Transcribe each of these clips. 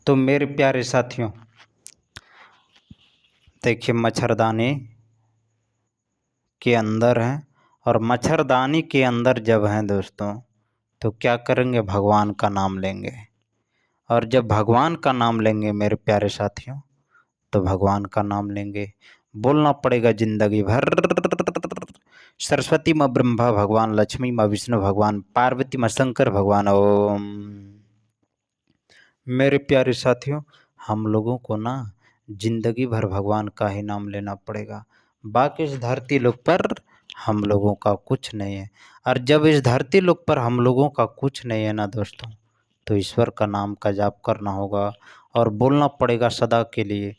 तो मेरे प्यारे साथियों, देखिए मच्छरदानी के अंदर हैं और मच्छरदानी के अंदर जब हैं दोस्तों, तो क्या करेंगे? भगवान का नाम लेंगे। और जब भगवान का नाम लेंगे मेरे प्यारे साथियों, तो भगवान का नाम लेंगे, बोलना पड़ेगा जिंदगी भर। सरस्वती माँ ब्रह्मा भगवान, लक्ष्मी माँ विष्णु भगवान, पार्वती माँ शंकर भगवान। ओम। मेरे प्यारे साथियों, हम लोगों को ना जिंदगी भर भगवान का ही नाम लेना पड़ेगा। बाकी इस धरती लोक पर हम लोगों का कुछ नहीं है। और जब इस धरती लोक पर हम लोगों का कुछ नहीं है ना दोस्तों, तो ईश्वर का नाम का जाप करना होगा और बोलना पड़ेगा सदा के लिए।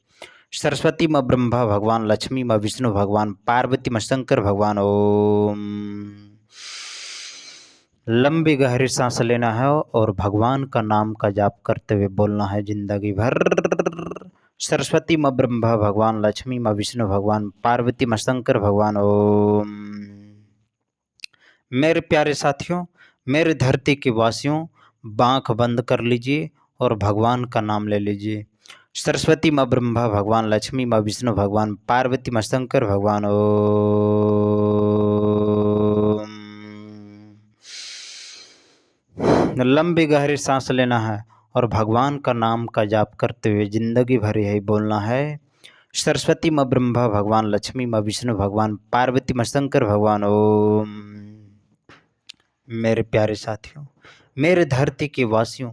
सरस्वती माँ ब्रह्मा भगवान, लक्ष्मी माँ विष्णु भगवान, पार्वती माँ शंकर भगवान। ओम। लंबी गहरी सांस लेना है और भगवान का नाम का जाप करते हुए बोलना है जिंदगी भर। सरस्वती माँ ब्रह्मा भगवान, लक्ष्मी माँ विष्णु भगवान, पार्वती माँ शंकर भगवान। ओम। मेरे प्यारे साथियों, मेरे धरती के वासियों, आँख बंद कर लीजिए और भगवान का नाम ले लीजिए। सरस्वती माँ ब्रह्मा भगवान, लक्ष्मी माँ विष्णु भगवान, पार्वती माँ शंकर भगवान। ओम। लंबी गहरी सांस लेना है और भगवान का नाम का जाप करते हुए जिंदगी भर यही बोलना है। सरस्वती माँ ब्रह्मा भगवान, लक्ष्मी माँ विष्णु भगवान, पार्वती माँ शंकर भगवान। ओम। मेरे प्यारे साथियों, मेरे धरती के वासियों,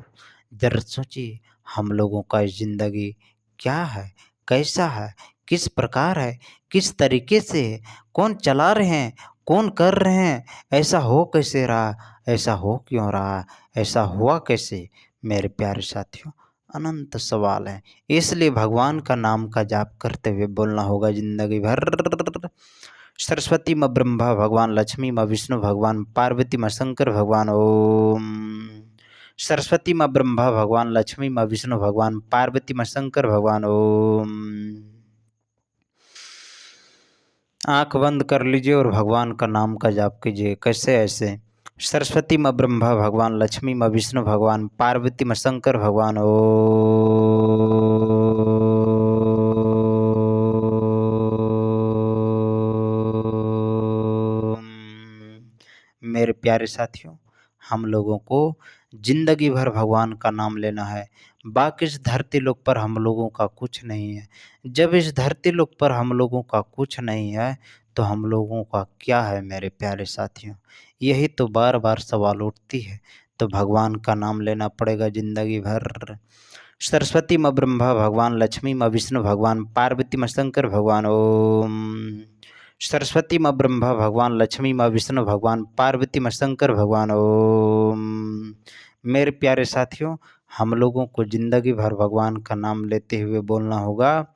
जरा सोचिए हम लोगों का ज़िंदगी क्या है, कैसा है, किस प्रकार है, किस तरीके से है, कौन चला रहे हैं, कौन कर रहे हैं, ऐसा हो कैसे रहा, ऐसा हो क्यों रहा, ऐसा हुआ कैसे? मेरे प्यारे साथियों, अनंत सवाल हैं। इसलिए भगवान का नाम का जाप करते हुए बोलना होगा जिंदगी भर। सरस्वती माँ ब्रह्मा भगवान, लक्ष्मी माँ विष्णु भगवान, पार्वती माँ शंकर भगवान। ओम। सरस्वती माँ ब्रह्मा भगवान, लक्ष्मी माँ विष्णु भगवान, पार्वती माँ शंकर भगवान। ओम। आंख बंद कर लीजिए और भगवान का नाम का जाप कीजिए। कैसे? ऐसे। सरस्वती माँ ब्रह्मा भगवान, लक्ष्मी माँ विष्णु भगवान, पार्वती माँ शंकर भगवान। ओम। मेरे प्यारे साथियों, हम लोगों को जिंदगी भर भगवान का नाम लेना है। बाकी इस धरती लोक पर हम लोगों का कुछ नहीं है। जब इस धरती लोक पर हम लोगों का कुछ नहीं है, तो हम लोगों का क्या है मेरे प्यारे साथियों? यही तो बार बार सवाल उठती है। तो भगवान का नाम लेना पड़ेगा जिंदगी भर। सरस्वती माँ ब्रह्मा भगवान, लक्ष्मी माँ विष्णु भगवान, पार्वती माँ शंकर भगवान। ओम। सरस्वती माँ ब्रह्मा भगवान, लक्ष्मी माँ विष्णु भगवान, पार्वती माँ शंकर भगवान। ओम। मेरे प्यारे साथियों, हम लोगों को जिंदगी भर भगवान का नाम लेते हुए बोलना होगा।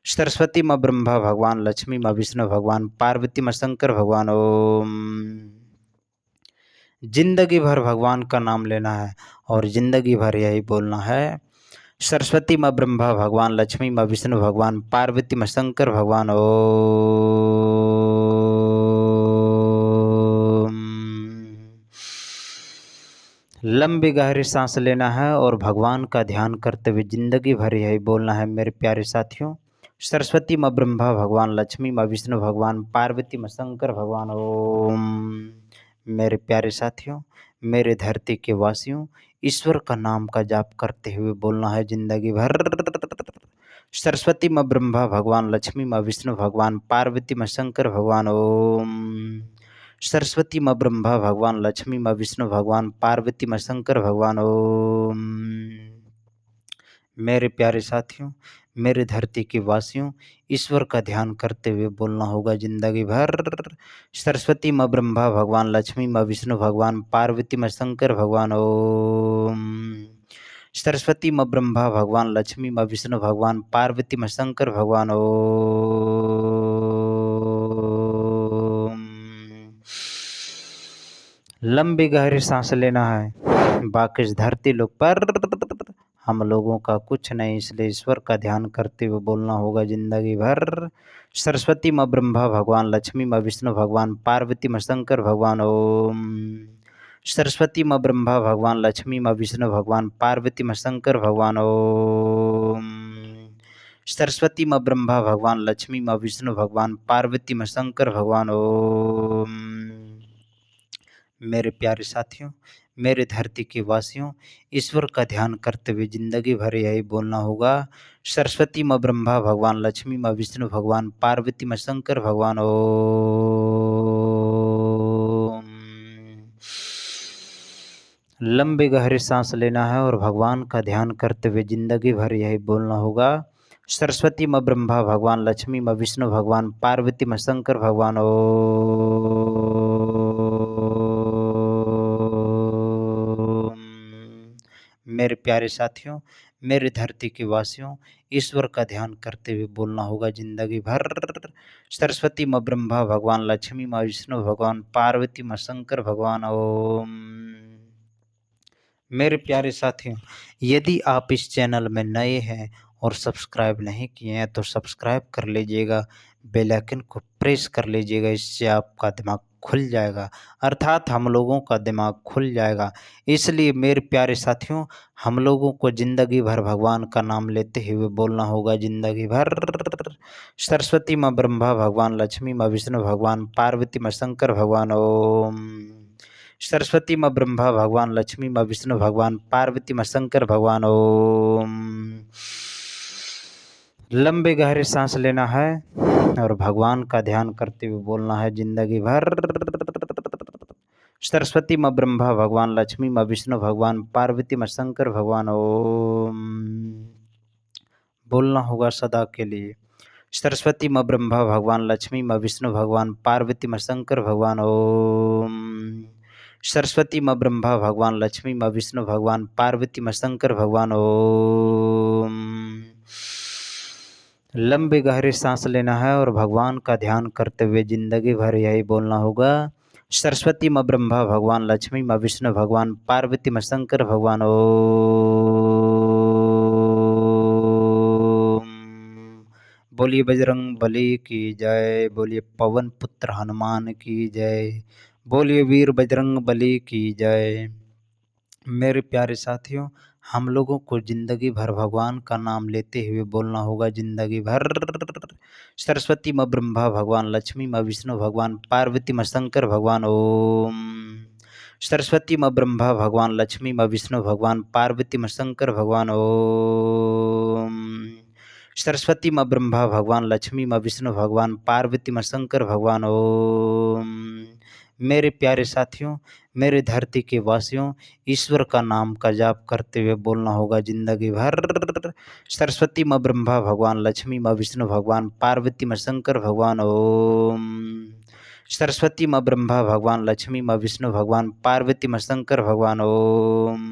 सरस्वती माँ ब्रह्मा भगवान, लक्ष्मी माँ विष्णु भगवान, पार्वती माँ शंकर भगवान। ओम। जिंदगी भर भगवान का नाम लेना है और जिंदगी भर यही बोलना है। सरस्वती माँ ब्रह्मा भगवान, लक्ष्मी माँ विष्णु भगवान, पार्वती माँ शंकर भगवान। ओम। लंबी गहरी सांस लेना है और भगवान का ध्यान करते हुए जिंदगी भर यही बोलना है मेरे प्यारे साथियों। सरस्वती माँ ब्रह्मा भगवान, लक्ष्मी माँ विष्णु भगवान, पार्वती माँ शंकर भगवान। ओम। मेरे प्यारे साथियों, मेरे धरती के वासियों, ईश्वर का नाम का जाप करते हुए बोलना है जिंदगी भर। सरस्वती माँ ब्रह्मा भगवान, लक्ष्मी माँ विष्णु भगवान, पार्वती माँ शंकर भगवान। ओम। सरस्वती माँ ब्रह्मा भगवान, लक्ष्मी माँ विष्णु भगवान, पार्वती माँ शंकर भगवान। ओम। मेरे प्यारे साथियों, मेरे धरती के वासियों, ईश्वर का ध्यान करते हुए बोलना होगा जिंदगी भर। सरस्वती माँ ब्रह्मा भगवान, लक्ष्मी माँ विष्णु भगवान, पार्वती माँ शंकर भगवान। ओम। सरस्वती माँ ब्रह्मा भगवान, लक्ष्मी माँ विष्णु भगवान, पार्वती माँ शंकर भगवान। ओम। लंबी गहरी सांस लेना है। बाकी इस धरती लोक पर हम लोगों का कुछ नहीं, इसलिए ईश्वर का ध्यान करते हुए बोलना होगा जिंदगी भर। सरस्वती माँ ब्रह्मा भगवान, लक्ष्मी माँ विष्णु भगवान, पार्वती माँ शंकर भगवान। ओम। सरस्वती माँ ब्रह्मा भगवान, लक्ष्मी माँ विष्णु भगवान, पार्वती माँ शंकर भगवान। ओम। सरस्वती माँ ब्रह्मा भगवान, लक्ष्मी माँ विष्णु भगवान, पार्वती माँ शंकर भगवान। ओम। मेरे प्यारे साथियों, मेरे धरती के वासियों, ईश्वर का ध्यान करते हुए जिंदगी भर यही बोलना होगा, सरस्वती माँ ब्रह्मा भगवान, लक्ष्मी माँ विष्णु भगवान, पार्वती माँ शंकर भगवान। ओम। लंबे गहरे सांस लेना है और भगवान का ध्यान करते हुए जिंदगी भर यही बोलना होगा, सरस्वती माँ ब्रह्मा भगवान, लक्ष्मी माँ विष्णु भगवान, पार्वती माँ शंकर भगवान। ओम। मेरे प्यारे साथियों, मेरे धरती के वासियों, ईश्वर का ध्यान करते हुए बोलना होगा जिंदगी भर, सरस्वती माँ ब्रह्मा भगवान, लक्ष्मी माँ विष्णु भगवान, पार्वती माँ शंकर भगवान। ओम। मेरे प्यारे साथियों, यदि आप इस चैनल में नए हैं और सब्सक्राइब नहीं किए हैं तो सब्सक्राइब कर लीजिएगा, बेल आइकन को प्रेस कर लीजिएगा, इससे आपका दिमाग खुल जाएगा, अर्थात हम लोगों का दिमाग खुल जाएगा। इसलिए मेरे प्यारे साथियों, हम लोगों को ज़िंदगी भर भगवान का नाम लेते हुए बोलना होगा ज़िंदगी भर, सरस्वती माँ ब्रह्मा भगवान, लक्ष्मी माँ विष्णु भगवान, पार्वती माँ शंकर भगवान। ओम। सरस्वती माँ ब्रह्मा भगवान, लक्ष्मी माँ विष्णु भगवान, पार्वती माँ शंकर भगवान। ओम। लंबे गहरे सांस लेना है और भगवान का ध्यान करते हुए बोलना है जिंदगी भर, सरस्वती माँ ब्रह्मा भगवान, लक्ष्मी माँ विष्णु भगवान, पार्वती माँ शंकर भगवान। ओम। बोलना होगा सदा के लिए, सरस्वती माँ ब्रह्मा भगवान, लक्ष्मी माँ विष्णु भगवान, पार्वती माँ शंकर भगवान। ओम। सरस्वती माँ ब्रह्मा भगवान, लक्ष्मी माँ विष्णु भगवान, पार्वती माँ शंकर भगवान। ओम। लंबे गहरे सांस लेना है और भगवान का ध्यान करते हुए जिंदगी भर यही बोलना होगा, सरस्वती माँ ब्रह्मा भगवान, लक्ष्मी माँ विष्णु भगवान, पार्वती माँ शंकर भगवान। ओम। बोलिए बजरंग बली की जय, बोलिए पवन पुत्र हनुमान की जय, बोलिए वीर बजरंग बली की जय। मेरे प्यारे साथियों, हम लोगों को ज़िंदगी भर भगवान का नाम लेते हुए बोलना होगा ज़िंदगी भर, सरस्वती माँ ब्रह्मा भगवान, लक्ष्मी माँ विष्णु भगवान, पार्वती माँ शंकर भगवान। ओम। सरस्वती माँ ब्रह्मा भगवान, लक्ष्मी माँ विष्णु भगवान, पार्वती माँ शंकर भगवान। ओम। सरस्वती माँ ब्रह्मा भगवान, लक्ष्मी माँ विष्णु भगवान, पार्वती माँ शंकर भगवान। ओम। मेरे प्यारे साथियों, मेरे धरती के वासियों, ईश्वर का नाम का जाप करते हुए बोलना होगा जिंदगी भर, सरस्वती माँ ब्रह्मा भगवान, लक्ष्मी माँ विष्णु भगवान, पार्वती माँ शंकर भगवान। ओम। सरस्वती माँ ब्रह्मा भगवान, लक्ष्मी माँ विष्णु भगवान, पार्वती माँ शंकर भगवान। ओम।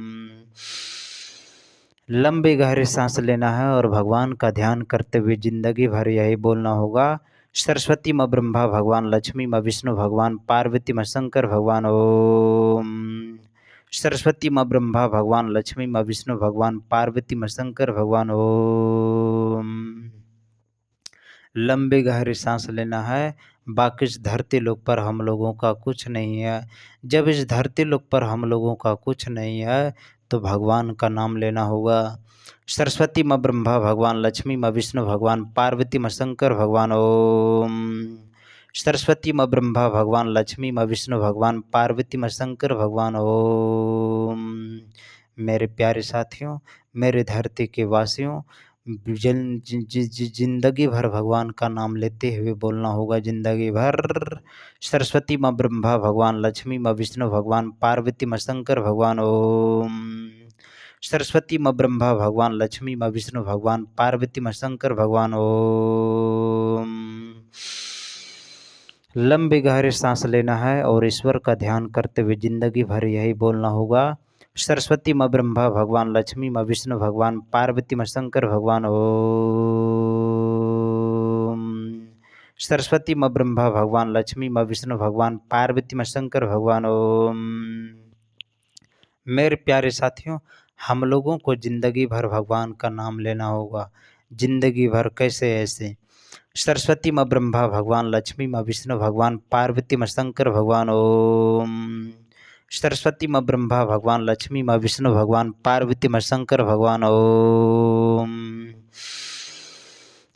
लंबे गहरे सांस लेना है और भगवान का ध्यान करते हुए जिंदगी भर यही बोलना होगा, सरस्वती माँ ब्रह्मा भगवान, लक्ष्मी माँ विष्णु भगवान, पार्वती माँ शंकर भगवान। ओम। सरस्वती माँ ब्रह्मा भगवान, लक्ष्मी माँ विष्णु भगवान, पार्वती माँ शंकर भगवान। ओम। लंबे गहरे सांस लेना है, बाकी इस धरती लोक पर हम लोगों का कुछ नहीं है। जब इस धरती लोक पर हम लोगों का कुछ नहीं है तो भगवान का नाम लेना होगा, सरस्वती माँ ब्रह्मा भगवान, लक्ष्मी माँ विष्णु भगवान, पार्वती माँ शंकर भगवान। ओम। सरस्वती माँ ब्रह्मा भगवान, लक्ष्मी माँ विष्णु भगवान, पार्वती माँ शंकर भगवान। ओम। मेरे प्यारे साथियों, मेरे धरती के वासियों, जिंदगी भर भगवान का नाम लेते हुए बोलना होगा जिंदगी भर, सरस्वती माँ ब्रह्मा भगवान, लक्ष्मी माँ विष्णु भगवान, पार्वती माँ शंकर भगवान। ओम। सरस्वती माँ ब्रह्मा भगवान, लक्ष्मी माँ विष्णु भगवान, पार्वती माँ शंकर भगवान। ओम। लंबे गहरे सांस लेना है और ईश्वर का ध्यान करते हुए जिंदगी भर यही बोलना होगा, सरस्वती माँ ब्रह्मा भगवान, लक्ष्मी माँ विष्णु भगवान, पार्वती माँ शंकर भगवान। ओम। सरस्वती माँ ब्रह्मा भगवान, लक्ष्मी माँ विष्णु भगवान, पार्वती माँ शंकर भगवान। ओम। मेरे प्यारे साथियों, हम लोगों को ज़िंदगी भर भगवान का नाम लेना होगा, ज़िंदगी भर कैसे ऐसे, सरस्वती माँ ब्रह्मा भगवान, लक्ष्मी माँ विष्णु भगवान, पार्वती माँ शंकर भगवान। ओम। सरस्वती माँ ब्रह्मा भगवान, लक्ष्मी माँ विष्णु भगवान, पार्वती माँ शंकर भगवान। ओम।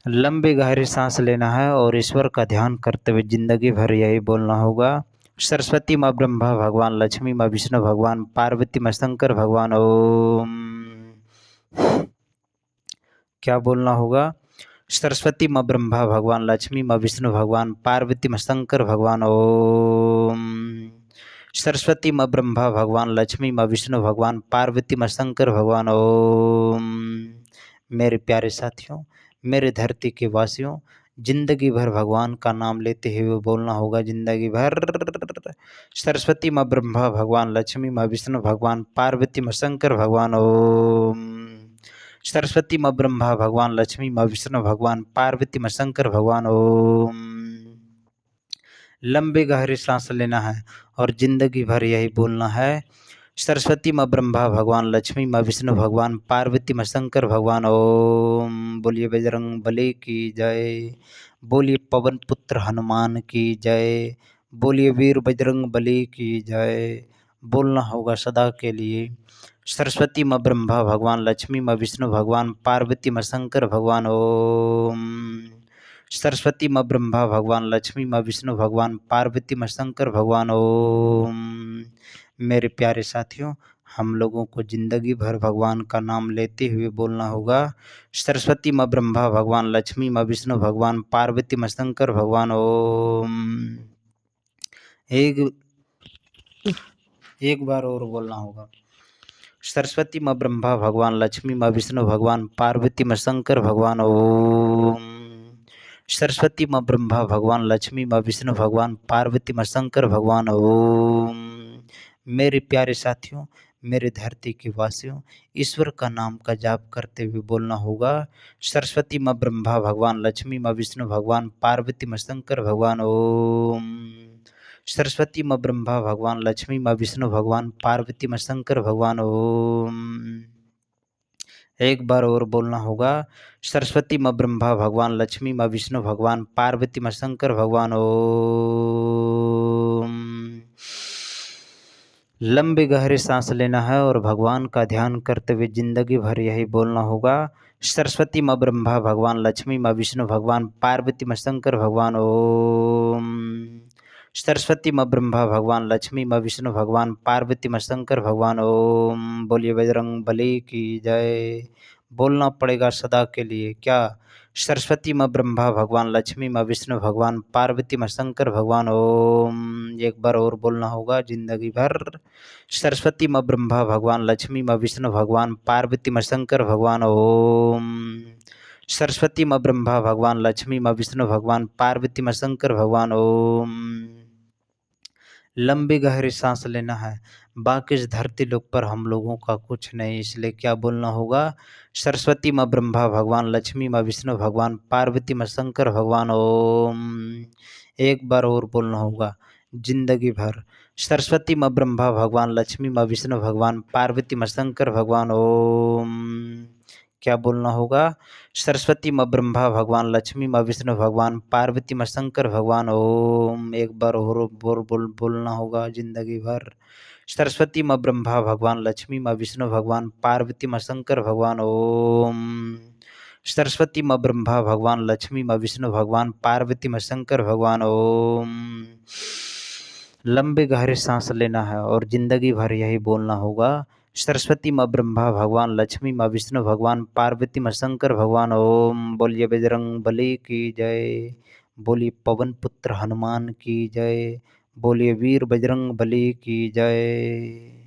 लंबी गहरी सांस लेना है और ईश्वर का ध्यान करते हुए जिंदगी भर यही बोलना होगा। सरस्वती माँ ब्रह्मा भगवान, लक्ष्मी माँ विष्णु भगवान, पार्वती माँ शंकर भगवान। ओम। क्या बोलना होगा? सरस्वती माँ ब्रह्मा भगवान, लक्ष्मी माँ विष्णु भगवान, पार्वती माँ शंकर भगवान। ओम। सरस्वती माँ ब्रह्मा भगवान, लक्ष्मी माँ विष्णु भगवान, पार्वती माँ शंकर भगवान। ओम। मेरे प्यारे साथियों, मेरे धरती के वासियों, जिंदगी भर भगवान का नाम लेते हुए बोलना होगा जिंदगी भर। सरस्वती माँ ब्रह्मा भगवान, लक्ष्मी माँ विष्णु भगवान, पार्वती माँ शंकर भगवान। ओम। सरस्वती माँ ब्रह्मा भगवान, लक्ष्मी माँ विष्णु भगवान, पार्वती माँ शंकर भगवान। ओम। लंबी गहरी सांस लेना है और जिंदगी भर यही बोलना है। सरस्वती माँ ब्रह्मा भगवान, लक्ष्मी माँ विष्णु भगवान, पार्वती माँ शंकर भगवान। ओम। बोलिए बजरंग बली की जय, बोलिए पवन पुत्र हनुमान की जय, बोलिए वीर बजरंग बली की जय। बोलना होगा सदा के लिए। सरस्वती माँ ब्रह्मा भगवान, लक्ष्मी माँ विष्णु भगवान, पार्वती माँ शंकर भगवान। ओम। सरस्वती माँ ब्रह्मा भगवान, लक्ष्मी माँ विष्णु भगवान, पार्वती माँ शंकर भगवान। ओम। मेरे प्यारे साथियों, हम लोगों को जिंदगी भर भगवान का नाम लेते हुए बोलना होगा। सरस्वती माँ ब्रह्मा भगवान, लक्ष्मी माँ विष्णु भगवान, पार्वती माँ शंकर भगवान। ओम। एक बार और बोलना होगा। सरस्वती माँ ब्रह्मा भगवान, लक्ष्मी माँ विष्णु भगवान, पार्वती माँ शंकर भगवान। ओम। सरस्वती माँ ब्रह्मा भगवान, लक्ष्मी माँ विष्णु भगवान, पार्वती माँ शंकर भगवान। ओम। मेरे प्यारे साथियों, मेरे धरती के वासियों, ईश्वर का नाम का जाप करते हुए बोलना होगा। सरस्वती माँ ब्रह्मा भगवान, लक्ष्मी माँ विष्णु भगवान, पार्वती माँ शंकर भगवान। ओम। सरस्वती माँ ब्रह्मा भगवान, लक्ष्मी माँ विष्णु भगवान, पार्वती माँ शंकर भगवान। ओम। एक बार और बोलना होगा। सरस्वती माँ ब्रह्मा भगवान, लक्ष्मी माँ विष्णु भगवान, पार्वती माँ शंकर भगवान। ओम। लंबी गहरी सांस लेना है और भगवान का ध्यान करते हुए जिंदगी भर यही बोलना होगा। सरस्वती माँ ब्रह्मा भगवान, लक्ष्मी माँ विष्णु भगवान, पार्वती माँ शंकर भगवान। ओम। सरस्वती माँ ब्रह्मा भगवान, लक्ष्मी माँ विष्णु भगवान, पार्वती माँ शंकर भगवान। ओम। बोलिए बजरंग बली की जय। बोलना पड़ेगा सदा के लिए। क्या? सरस्वती माँ ब्रह्मा भगवान, लक्ष्मी माँ विष्णु भगवान, पार्वती माँ शंकर भगवान। ओम। एक बार और बोलना होगा जिंदगी भर। सरस्वती माँ ब्रह्मा भगवान, लक्ष्मी माँ विष्णु भगवान, पार्वती माँ शंकर भगवान। ओम। सरस्वती माँ ब्रह्मा भगवान, लक्ष्मी माँ विष्णु भगवान, पार्वती माँ शंकर भगवान। ओम। लंबी गहरी सांस लेना है। बाकी इस धरती लोक पर हम लोगों का कुछ नहीं, इसलिए क्या बोलना होगा? सरस्वती माँ ब्रह्मा भगवान, लक्ष्मी माँ विष्णु भगवान, पार्वती माँ शंकर भगवान। ओम। एक बार और बोलना होगा जिंदगी भर। सरस्वती माँ ब्रह्मा भगवान, लक्ष्मी माँ विष्णु भगवान, पार्वती माँ शंकर भगवान। ओम। क्या बोलना होगा? सरस्वती माँ ब्रह्मा भगवान, लक्ष्मी माँ विष्णु भगवान, पार्वती माँ शंकर भगवान। ओम। एक बार और बोलना होगा जिंदगी भर। सरस्वती माँ ब्रह्मा भगवान, लक्ष्मी माँ विष्णु भगवान, पार्वती माँ शंकर भगवान। ओम। सरस्वती माँ ब्रह्मा भगवान, लक्ष्मी माँ विष्णु भगवान, पार्वती माँ शंकर भगवान। ओम। लंबी गहरी सांस लेना है और जिंदगी भर यही बोलना होगा। सरस्वती माँ ब्रह्मा भगवान, लक्ष्मी माँ विष्णु भगवान, पार्वती माँ शंकर भगवान। ओम। बोलिए बजरंग बली की जय, बोलिए पवन पुत्र हनुमान की जय, बोलिए वीर बजरंग बली की जय।